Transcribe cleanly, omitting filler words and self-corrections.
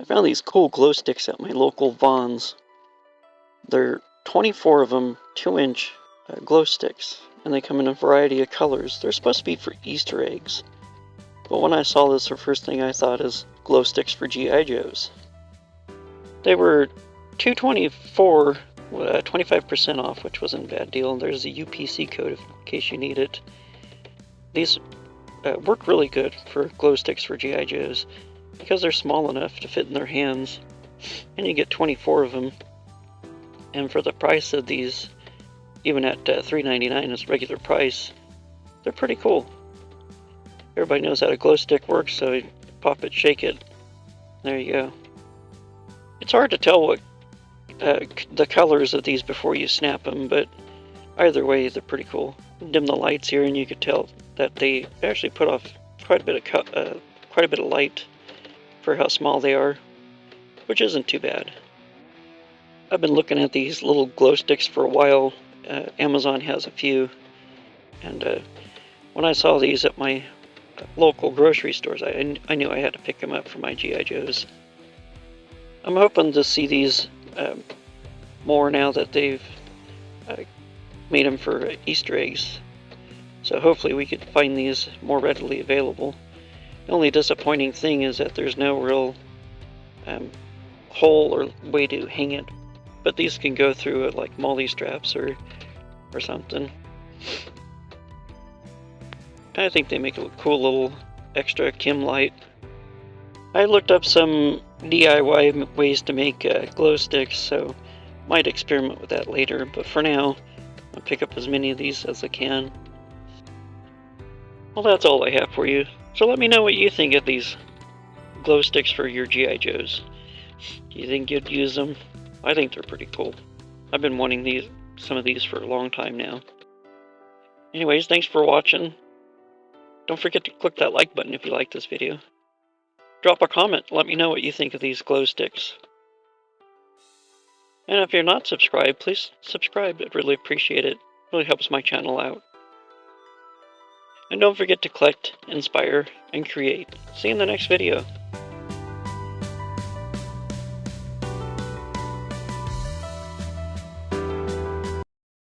I found these cool glow sticks at my local Vons. They're 24 of them, 2-inch glow sticks, and they come in a variety of colors. They're supposed to be for Easter eggs, but when I saw this, the first thing I thought is glow sticks for G.I. Joes. They were $2.24, 25% off, which wasn't a bad deal. There's a UPC code in case you need it. These work really good for glow sticks for G.I. Joes because they're small enough to fit in their hands, and you get 24 of them. And for the price of these, even at $3.99 as regular price, they're pretty cool. Everybody knows how a glow stick works, so you pop it, shake it. There you go. It's hard to tell what the colors of these before you snap them, but either way, they're pretty cool. Dim the lights here, and you could tell that they actually put off quite a bit of light for how small they are, which isn't too bad. I've been looking at these little glow sticks for a while. Amazon has a few, and when I saw these at my local grocery stores, I knew I had to pick them up for my G.I. Joes. I'm hoping to see these more now that they've made them for Easter eggs. So hopefully we could find these more readily available. The only disappointing thing is that there's no real hole or way to hang it. But these can go through it like molly straps or something. I think they make a cool little extra Kim light. I looked up some DIY ways to make glow sticks, so might experiment with that later. But for now, I'll pick up as many of these as I can. Well, that's all I have for you. So let me know what you think of these glow sticks for your G.I. Joes. Do you think you'd use them? I think they're pretty cool. I've been wanting some of these for a long time now. Anyways, thanks for watching. Don't forget to click that like button if you like this video. Drop a comment, let me know what you think of these glow sticks. And if you're not subscribed, please subscribe. I'd really appreciate it. It really helps my channel out. And don't forget to collect, inspire, and create. See you in the next video.